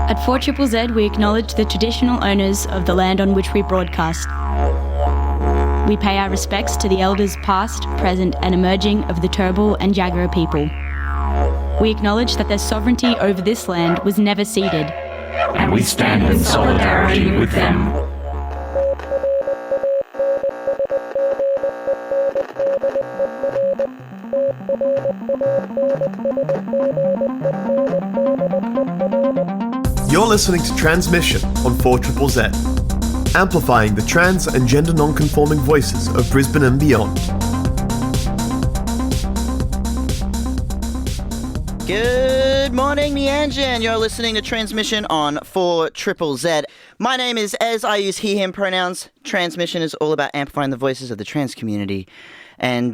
At 4ZZZ, we acknowledge the traditional owners of the land on which we broadcast. We pay our respects to the elders past, present and emerging of the Turrbal and Jagera people. We acknowledge that their sovereignty over this land was never ceded. And we stand in solidarity with them. You're listening to Transmission on 4ZZZ, amplifying the trans and gender non-conforming voices of Brisbane and beyond. Good morning, Meanjin. You're listening to Transmission on 4ZZZ. My name is Ez. I use he, him pronouns. Transmission is all about amplifying the voices of the trans community. And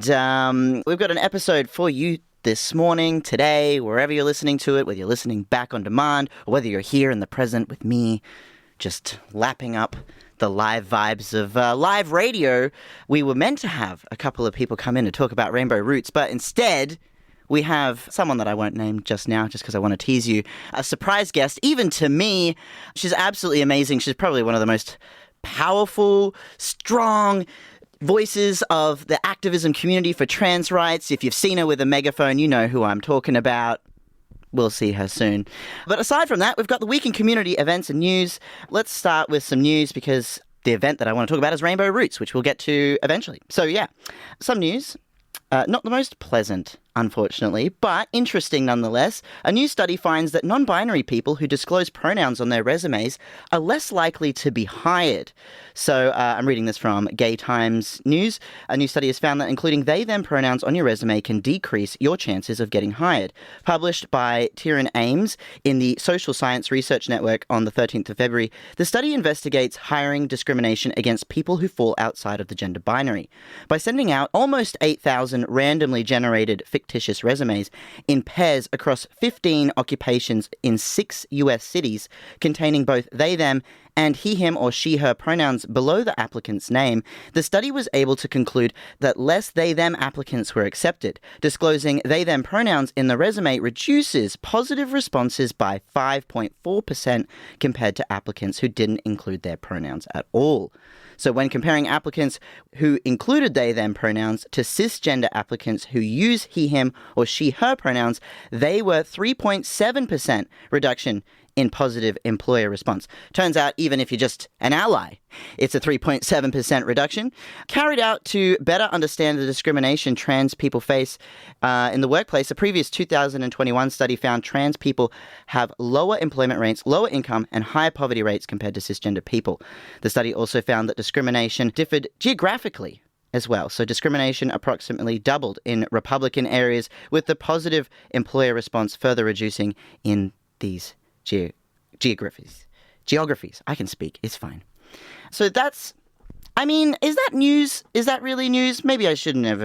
we've got an episode for you this morning, today, wherever you're listening to it, whether you're listening back on demand or whether you're here in the present with me, just lapping up the live vibes of live radio. We were meant to have a couple of people come in to talk about Rainbow Roots, but instead we have someone that I won't name just now just because I want to tease you. A surprise guest, even to me. She's absolutely amazing. She's probably one of the most powerful, strong voices of the activism community for trans rights. If you've seen her with a megaphone, you know who I'm talking about. We'll see her soon. But aside from that, we've got the week in community events and news. Let's start with some news because the event that I want to talk about is Rainbow Roots, which we'll get to eventually. So yeah, some news. Not the most pleasant, unfortunately, but interesting nonetheless. A new study finds that non-binary people who disclose pronouns on their resumes are less likely to be hired. So I'm reading this from Gay Times News. A new study has found that including they-them pronouns on your resume can decrease your chances of getting hired. Published by Tieran Ames in the Social Science Research Network on the 13th of February, the study investigates hiring discrimination against people who fall outside of the gender binary. By sending out almost 8,000 randomly generated fictitious resumes in pairs across 15 occupations in 6 US cities containing both they-them and he, him, or she, her pronouns below the applicant's name, the study was able to conclude that less they-them applicants were accepted. Disclosing they-them pronouns in the resume reduces positive responses by 5.4% compared to applicants who didn't include their pronouns at all. So when comparing applicants who included they-them pronouns to cisgender applicants who use he, him, or she, her pronouns, they were 3.7% reduction in positive employer response. Turns out, even if you're just an ally, it's a 3.7% reduction. Carried out to better understand the discrimination trans people face in the workplace, a previous 2021 study found trans people have lower employment rates, lower income, and higher poverty rates compared to cisgender people. The study also found that discrimination differed geographically as well. So discrimination approximately doubled in Republican areas, with the positive employer response further reducing in these geographies. I can speak. It's fine. So that's, I mean, is that news? Is that really news? Maybe I shouldn't have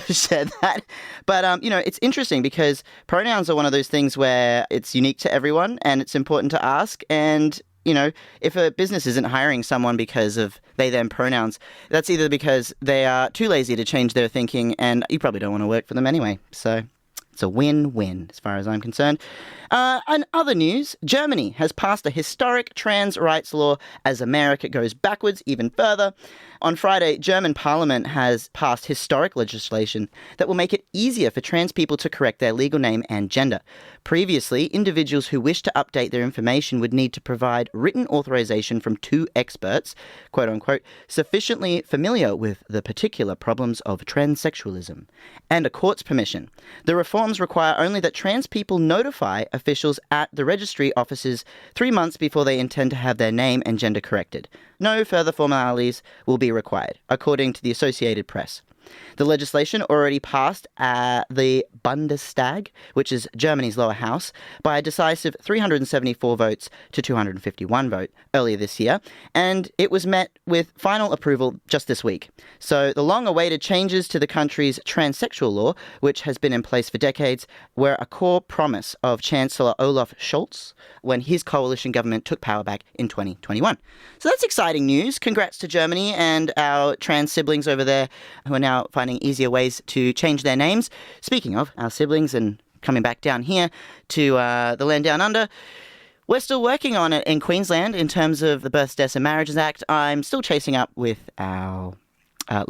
said that. But, it's interesting because pronouns are one of those things where it's unique to everyone and it's important to ask. And, if a business isn't hiring someone because of they-them pronouns, that's either because they are too lazy to change their thinking and you probably don't want to work for them anyway. So it's a win-win as far as I'm concerned. In other news, Germany has passed a historic trans rights law as America goes backwards even further. On Friday, German Parliament has passed historic legislation that will make it easier for trans people to correct their legal name and gender. Previously, individuals who wish to update their information would need to provide written authorization from 2 experts, quote-unquote, sufficiently familiar with the particular problems of transsexualism, and a court's permission. The reforms require only that trans people notify officials at the registry offices 3 months before they intend to have their name and gender corrected. No further formalities will be required, according to the Associated Press. The legislation already passed the Bundestag, which is Germany's lower house, by a decisive 374 votes to 251 votes earlier this year, and it was met with final approval just this week. So the long-awaited changes to the country's transsexual law, which has been in place for decades, were a core promise of Chancellor Olaf Scholz when his coalition government took power back in 2021. So that's exciting news. Congrats to Germany and our trans siblings over there who are now finding easier ways to change their names. Speaking of our siblings and coming back down here to the land down under, We're still working on it in Queensland in terms of the Births, Deaths and Marriages Act. I'm still chasing up with our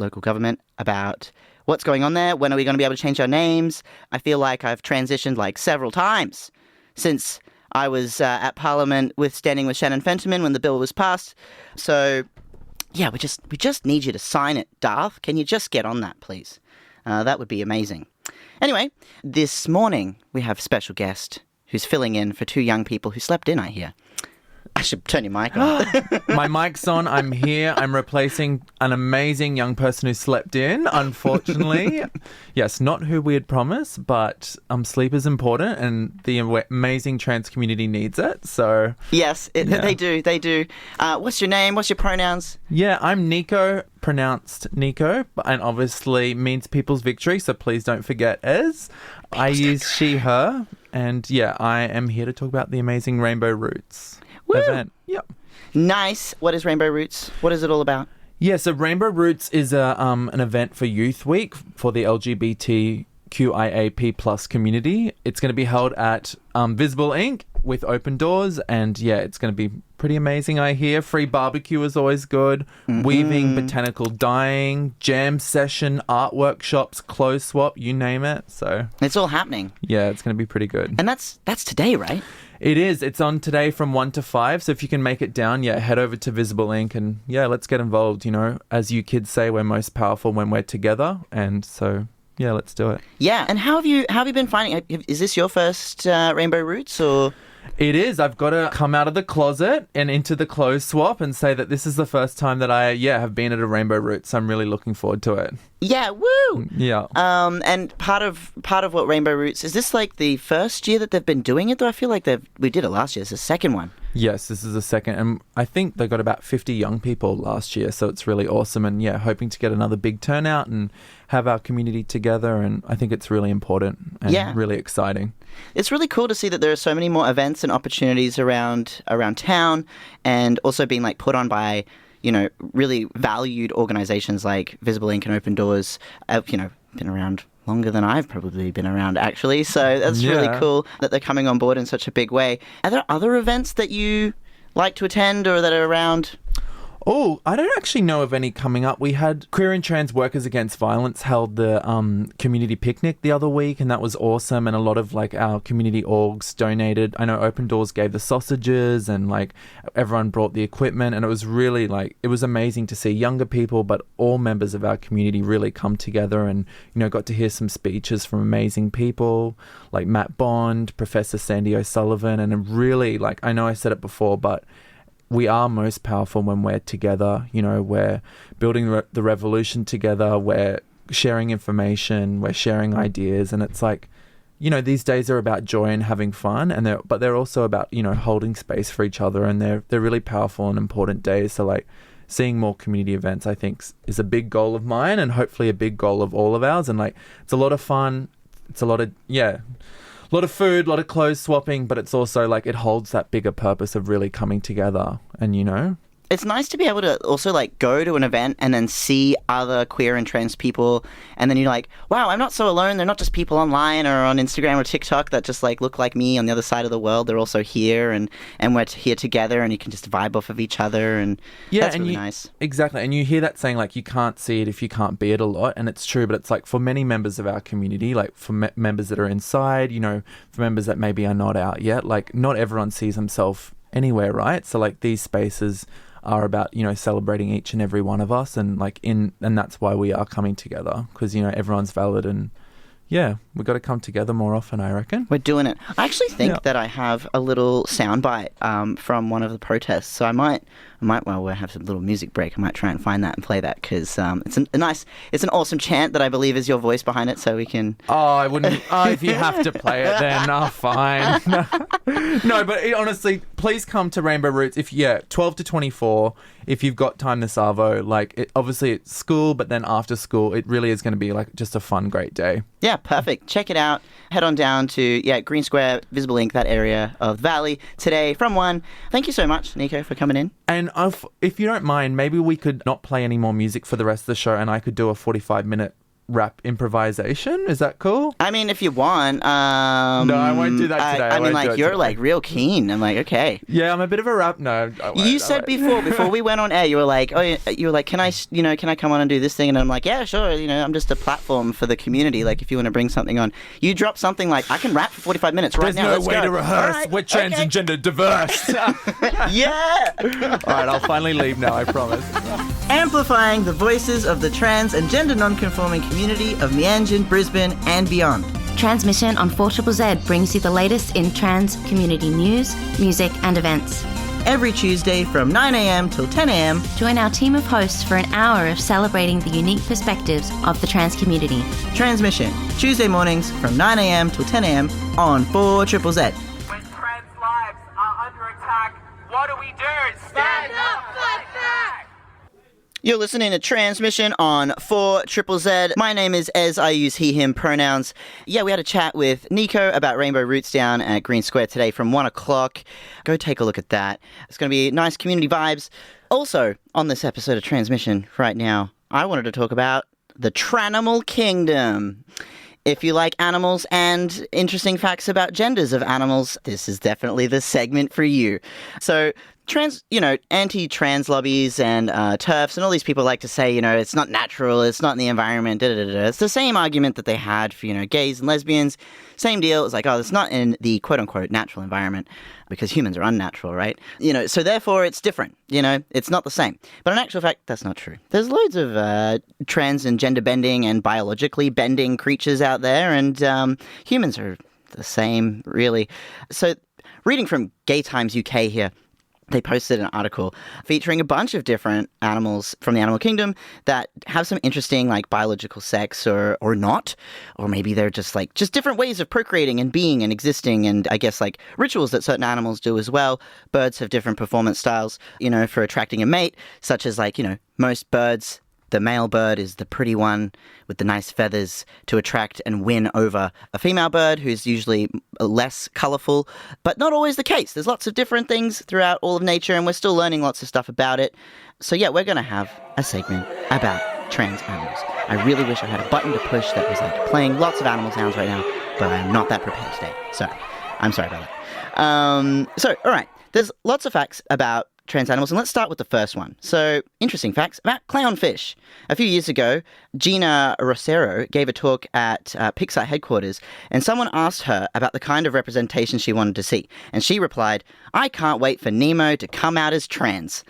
local government about what's going on there. When are we going to be able to change our names? I feel like I've transitioned like several times since I was at Parliament standing with Shannon Fentiman when the bill was passed. So, yeah, we just need you to sign it, Darth. Can you just get on that, please? That would be amazing. Anyway, this morning we have a special guest who's filling in for two young people who slept in, I hear. I should turn your mic on. My mic's on. I'm here. I'm replacing an amazing young person who slept in, unfortunately. Yes, not who we had promised, but sleep is important and the amazing trans community needs it. So yes, they do. What's your name? What's your pronouns? Yeah, I'm Neccho, pronounced Nico, and obviously means people's victory, so please don't forget Es. I use she, her, and yeah, I am here to talk about the amazing Rainbow Roots event. Yep. Nice. What is Rainbow Roots? What is it all about? Yeah, so Rainbow Roots is an event for Youth Week for the LGBTQIAP plus community. It's going to be held at Visibile Inc. with open doors, and yeah, it's going to be pretty amazing, I hear. Free barbecue is always good. Mm-hmm. Weaving, botanical dyeing, jam session, art workshops, clothes swap, you name it. So it's all happening. Yeah, it's going to be pretty good. And that's today, right? It is. It's on today from 1 to 5. So if you can make it down, yeah, head over to Visibile Inc. and yeah, let's get involved. You know, as you kids say, we're most powerful when we're together. And so, yeah, let's do it. Yeah. And how have you been finding it? Is this your first Rainbow Roots or? It is. I've got to come out of the closet and into the clothes swap and say that this is the first time that I, have been at a Rainbow Roots. I'm really looking forward to it. Yeah, woo! Yeah. And part of what Rainbow Roots, is this like the first year that they've been doing it though? I feel like we did it last year. It's the second one. Yes, this is the second. And I think they got about 50 young people last year. So it's really awesome. And yeah, hoping to get another big turnout and have our community together. And I think it's really important and really exciting. It's really cool to see that there are so many more events and opportunities around town, and also being like put on by, really valued organizations like Visibile Inc. and Open Doors. Been around longer than I've probably been around, actually. So that's really cool that they're coming on board in such a big way. Are there other events that you like to attend or that are around? Oh, I don't actually know of any coming up. We had Queer and Trans Workers Against Violence held the community picnic the other week, and that was awesome. And a lot of like our community orgs donated. I know Open Doors gave the sausages, and like everyone brought the equipment, and it was really it was amazing to see younger people, but all members of our community really come together, and got to hear some speeches from amazing people like Matt Bond, Professor Sandy O'Sullivan, and really I know I said it before, but we are most powerful when we're together. We're building the revolution together. We're sharing information. We're sharing ideas. And it's these days are about joy and having fun. But they're also about, holding space for each other. And they're really powerful and important days. So seeing more community events, I think, is a big goal of mine and hopefully a big goal of all of ours. And it's a lot of fun. It's a lot of food, a lot of clothes swapping, but it's also it holds that bigger purpose of really coming together and, It's nice to be able to also go to an event and then see other queer and trans people, and then you're like, wow, I'm not so alone. They're not just people online or on Instagram or TikTok that just look like me on the other side of the world. They're also here, and we're here together, and you can just vibe off of each other, and that's really nice. Exactly, and you hear that saying you can't see it if you can't be it a lot, and it's true, but it's for many members of our community, for members that are inside, for members that maybe are not out yet, not everyone sees themselves anywhere, right? So these spaces are about celebrating each and every one of us, and and that's why we are coming together, because everyone's valid, and we've got to come together more often, I reckon. We're doing it. I actually think that I have a little soundbite from one of the protests, so I might while we have a little music break, I might try and find that and play that, because it's an awesome chant that I believe is your voice behind it, so we can. Oh, I wouldn't. If you have to play it, then fine. No, but honestly, please come to Rainbow Roots 12 to 24. If you've got time this Arvo, obviously it's school, but then after school, it really is going to be just a fun, great day. Yeah, perfect. Check it out. Head on down to Green Square, Visibile Inc., that area of the Valley today from 1. Thank you so much, Neccho, for coming in. And if you don't mind, maybe we could not play any more music for the rest of the show, and I could do a 45-minute rap improvisation. Is that cool? I mean, if you want. No, I won't do that today. I mean, like, you're like real keen. I'm like, okay. Yeah, I'm a bit of a rap. No, You said before we went on air, you were like, can I come on and do this thing? And I'm like, yeah, sure. I'm just a platform for the community. Like, if you want to bring something on, you drop something like, I can rap for 45 minutes right now. There's no way to rehearse. Right, We're trans and gender diverse. Yeah. All right, I'll finally leave now. I promise. Amplifying the voices of the trans and gender non-conforming community of Meanjin, Brisbane, and beyond. Transmission on 4ZZZ brings you the latest in trans community news, music, and events. Every Tuesday from 9 a.m. till 10 a.m. Join our team of hosts for an hour of celebrating the unique perspectives of the trans community. Transmission, Tuesday mornings from 9 a.m. till 10 a.m. on 4ZZZ. When trans lives are under attack, what do we do? Stand up, fight back! You're listening to Transmission on 4ZZZ. My name is Ez. I use he, him pronouns. Yeah, we had a chat with Neccho about Rainbow Roots down at Green Square today from 1 o'clock. Go take a look at that. It's going to be nice community vibes. Also, on this episode of Transmission right now, I wanted to talk about the Tranimal Kingdom. If you like animals and interesting facts about genders of animals, this is definitely the segment for you. So, anti-trans lobbies and TERFs and all these people like to say, it's not natural, it's not in the environment, da-da-da-da. It's the same argument that they had for, gays and lesbians. Same deal. It's like, it's not in the quote-unquote natural environment because humans are unnatural, right? So therefore it's different, it's not the same. But in actual fact, that's not true. There's loads of trans and gender bending and biologically bending creatures out there, and humans are the same, really. So reading from Gay Times UK here, they posted an article featuring a bunch of different animals from the animal kingdom that have some interesting, like, biological sex or not, or maybe they're just different ways of procreating and being and existing, and I guess like rituals that certain animals do as well. Birds have different performance styles, for attracting a mate, such as most birds. The male bird is the pretty one with the nice feathers to attract and win over a female bird who's usually less colourful, but not always the case. There's lots of different things throughout all of nature, and we're still learning lots of stuff about it. So yeah, we're going to have a segment about trans animals. I really wish I had a button to push that was playing lots of animal sounds right now, but I'm not that prepared today. So I'm sorry about that. All right, there's lots of facts about trans animals, and let's start with the first one. So, interesting facts about clownfish. A few years ago, Gina Rosero gave a talk at Pixar headquarters, and someone asked her about the kind of representation she wanted to see, and she replied, "I can't wait for Nemo to come out as trans."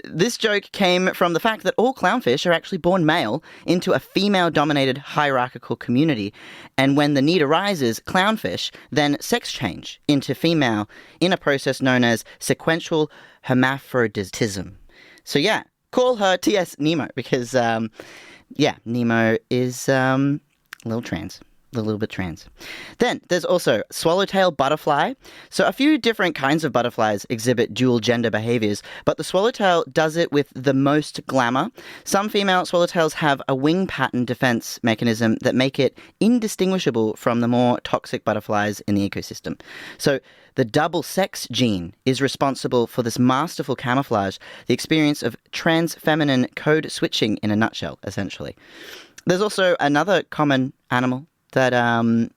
This joke came from the fact that all clownfish are actually born male into a female-dominated hierarchical community, and when the need arises, clownfish then sex change into female in a process known as sequential hermaphroditism. So yeah, call her T.S. Nemo because, Nemo is a little trans. A little bit trans. Then there's also swallowtail butterfly. So a few different kinds of butterflies exhibit dual gender behaviors, but the swallowtail does it with the most glamour. Some female swallowtails have a wing pattern defense mechanism that make it indistinguishable from the more toxic butterflies in the ecosystem. So the double sex gene is responsible for this masterful camouflage, the experience of trans feminine code switching in a nutshell, essentially. There's also another common animal that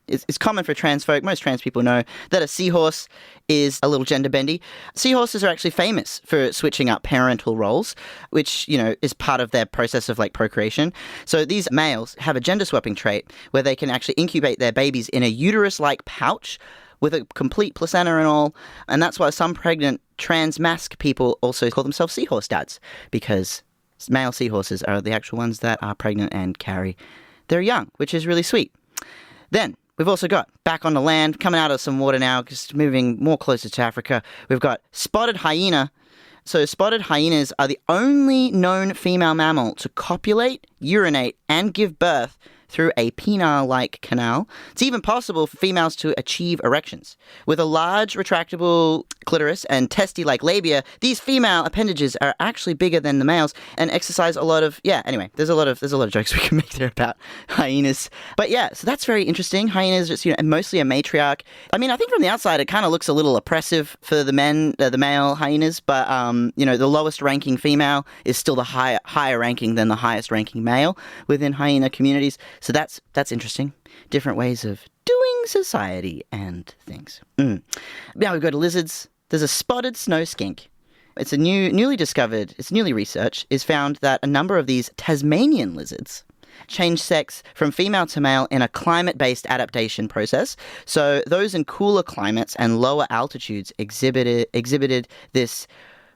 is common for trans folk. Most trans people know that a seahorse is a little gender bendy. Seahorses are actually famous for switching up parental roles, which, is part of their process of procreation. So these males have a gender swapping trait where they can actually incubate their babies in a uterus-like pouch with a complete placenta and all. And that's why some pregnant trans masc people also call themselves seahorse dads, because male seahorses are the actual ones that are pregnant and carry their young, which is really sweet. Then we've also got, back on the land, coming out of some water now, just moving more closer to Africa, we've got spotted hyena. So spotted hyenas are the only known female mammal to copulate, urinate, and give birth through a penile-like canal. It's even possible for females to achieve erections. With a large retractable clitoris and testy-like labia, these female appendages are actually bigger than the males and exercise a lot of, anyway, there's a lot of jokes we can make there about hyenas. But yeah, so that's very interesting. Hyenas are just, mostly a matriarch. I mean, I think from the outside it kind of looks a little oppressive for the male hyenas, but the lowest ranking female is still the higher ranking than the highest ranking male within hyena communities. So that's interesting. Different ways of doing society and things. Now we go to lizards. There's a spotted snow skink. It's a newly researched, is found that a number of these Tasmanian lizards change sex from female to male in a climate-based adaptation process. So those in cooler climates and lower altitudes exhibited this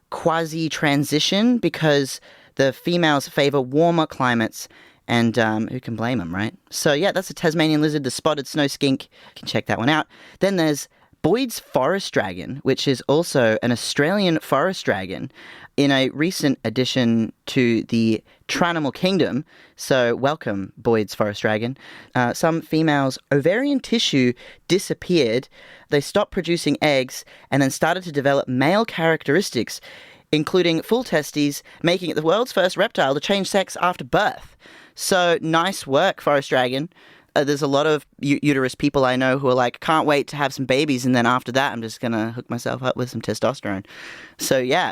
quasi-transition because the females favor warmer climates, and who can blame them, right? So yeah, that's a Tasmanian lizard, the spotted snow skink. You can check that one out. Then there's Boyd's forest dragon, which is also an Australian forest dragon in a recent addition to the Tranimal Kingdom. So welcome, Boyd's forest dragon. Some females' ovarian tissue disappeared. They stopped producing eggs and then started to develop male characteristics, including full testes, making it the world's first reptile to change sex after birth. So nice work, forest dragon. There's a lot of uterus people I know who are like, can't wait to have some babies, and then after that, I'm just going to hook myself up with some testosterone. So yeah,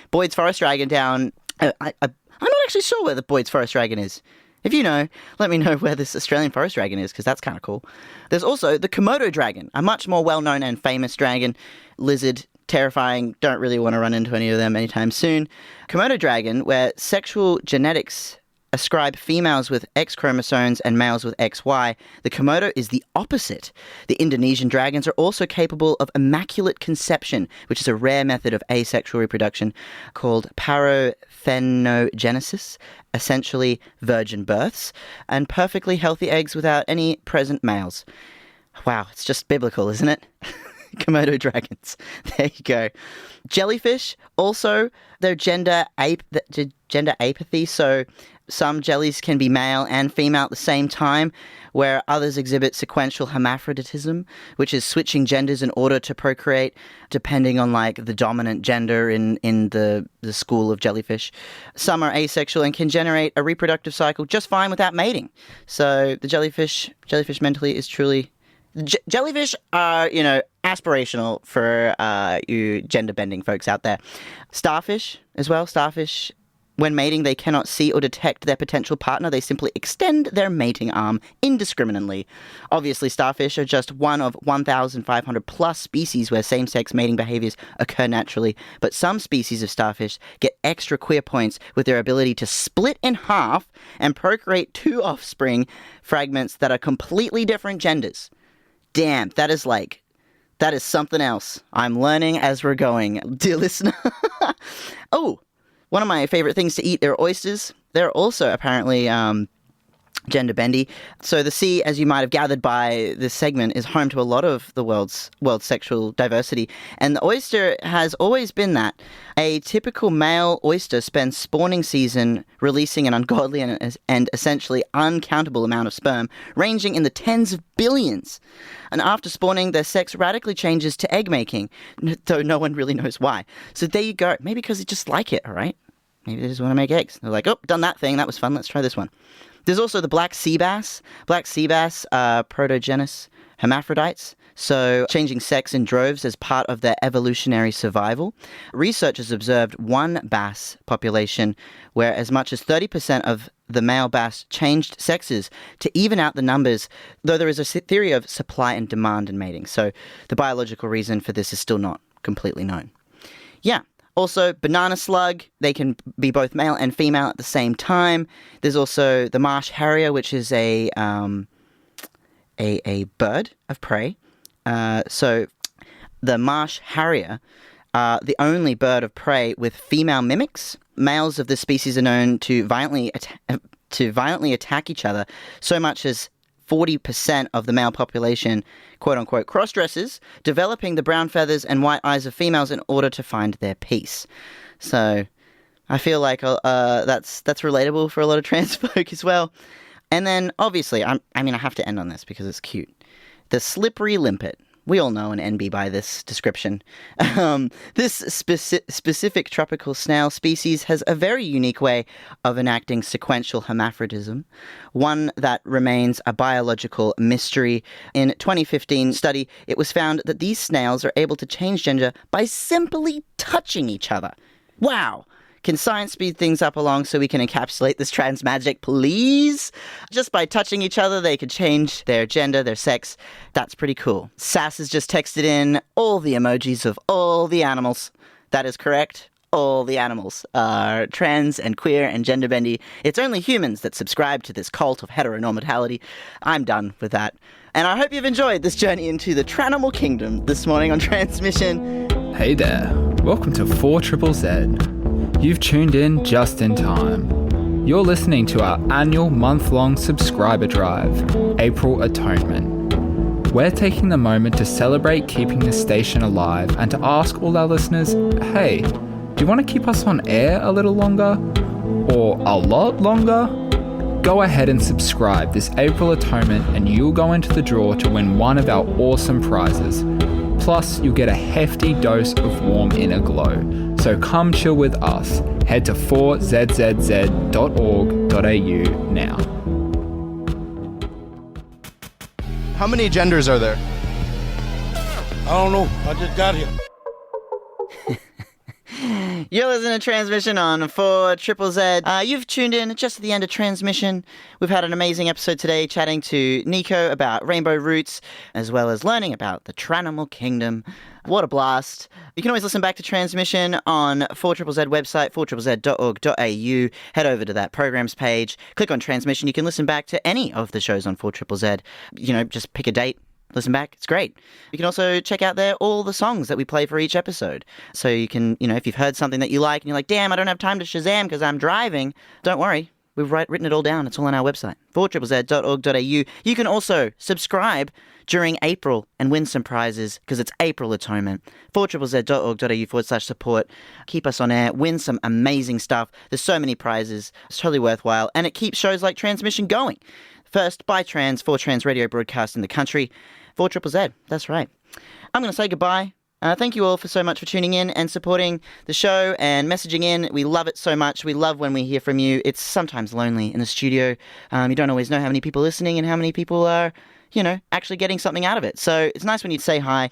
Boyd's forest dragon down. I'm not actually sure where the Boyd's forest dragon is. If you know, let me know where this Australian forest dragon is, because that's kind of cool. There's also the Komodo dragon, a much more well-known and famous dragon, lizard, terrifying, don't really want to run into any of them anytime soon. Komodo dragon, where sexual genetics ascribe females with X chromosomes and males with XY. The Komodo is the opposite. The Indonesian dragons are also capable of immaculate conception, which is a rare method of asexual reproduction called parthenogenesis, essentially virgin births, and perfectly healthy eggs without any present males. Wow, it's just biblical, isn't it? Komodo dragons. There you go. Jellyfish, also, they're gender apathy, so some jellies can be male and female at the same time, where others exhibit sequential hermaphroditism, which is switching genders in order to procreate, depending on like the dominant gender in the school of jellyfish. Some are asexual and can generate a reproductive cycle just fine without mating. So the jellyfish mentally is truly... Jellyfish are, aspirational for you gender-bending folks out there. Starfish as well. Starfish, when mating, they cannot see or detect their potential partner. They simply extend their mating arm indiscriminately. Obviously, starfish are just one of 1,500 plus species where same-sex mating behaviors occur naturally. But some species of starfish get extra queer points with their ability to split in half and procreate two offspring fragments that are completely different genders. Damn, that is something else. I'm learning as we're going, dear listener. Oh, one of my favorite things to eat are oysters. They're also apparently gender bendy. So the sea, as you might have gathered by this segment, is home to a lot of the world's sexual diversity. And the oyster has always been that. A typical male oyster spends spawning season releasing an ungodly and essentially uncountable amount of sperm, ranging in the tens of billions. And after spawning, their sex radically changes to egg making, though no one really knows why. So there you go. Maybe because they just like it, all right? Maybe they just want to make eggs. They're like, oh, done that thing. That was fun. Let's try this one. There's also the black sea bass. Black sea bass are protogenous hermaphrodites, so changing sex in droves as part of their evolutionary survival. Researchers observed one bass population where as much as 30% of the male bass changed sexes to even out the numbers, though there is a theory of supply and demand in mating. So the biological reason for this is still not completely known. Yeah. Also, banana slug, they can be both male and female at the same time. There's also the marsh harrier, which is a bird of prey. So the marsh harrier are the only bird of prey with female mimics. Males of this species are known to violently attack each other, so much as 40% of the male population, quote-unquote, cross-dresses, developing the brown feathers and white eyes of females in order to find their peace. So I feel like that's relatable for a lot of trans folk as well. And then, obviously, I have to end on this because it's cute. The slippery limpet. We all know an NB by this description. This specific tropical snail species has a very unique way of enacting sequential hermaphrodism, one that remains a biological mystery. In a 2015 study, it was found that these snails are able to change gender by simply touching each other. Wow! Can science speed things up along so we can encapsulate this trans magic, please? Just by touching each other, they could change their gender, their sex. That's pretty cool. Sass has just texted in all the emojis of all the animals. That is correct. All the animals are trans and queer and gender bendy. It's only humans that subscribe to this cult of heteronormatality. I'm done with that. And I hope you've enjoyed this journey into the Tranimal Kingdom this morning on Transmission. Hey there, welcome to 4ZZZ. You've tuned in just in time. You're listening to our annual month-long subscriber drive, April Atonement. We're taking the moment to celebrate keeping the station alive and to ask all our listeners, hey, do you want to keep us on air a little longer? Or a lot longer? Go ahead and subscribe this April Atonement and you'll go into the draw to win one of our awesome prizes. Plus, you'll get a hefty dose of warm inner glow. So come chill with us. Head to 4zzz.org.au now. How many genders are there? I don't know. I just got here. You're listening to Transmission on 4ZZZ. You've tuned in just at the end of Transmission. We've had an amazing episode today chatting to Neccho about rainbow roots, as well as learning about the Tranimal Kingdom. What a blast. You can always listen back to Transmission on 4ZZZ website, 4ZZZ.org.au. Head over to that programs page, click on Transmission. You can listen back to any of the shows on 4ZZZ. Just pick a date. Listen back. It's great. You can also check out there all the songs that we play for each episode. So you can, if you've heard something that you like and you're like, damn, I don't have time to Shazam because I'm driving. Don't worry. We've written it all down. It's all on our website, 4ZZZ.org.au. You can also subscribe during April and win some prizes because it's April Atonement. 4ZZZ.org.au/support. Keep us on air. Win some amazing stuff. There's so many prizes. It's totally worthwhile. And it keeps shows like Transmission going. First by trans, for trans radio broadcast in the country. 4ZZZ, that's right. I'm going to say goodbye. Thank you all so much for tuning in and supporting the show and messaging in. We love it so much. We love when we hear from you. It's sometimes lonely in the studio. You don't always know how many people are listening and how many people are, actually getting something out of it. So it's nice when you say hi.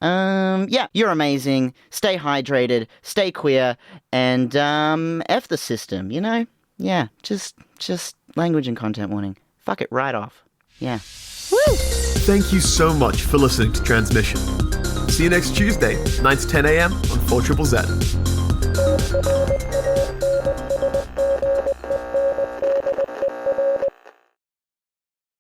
You're amazing. Stay hydrated, stay queer, and F the system, Yeah, just language and content warning. Fuck it right off. Yeah. Woo! Thank you so much for listening to Transmission. See you next Tuesday, 9 to 10 a.m. on 4ZZZ.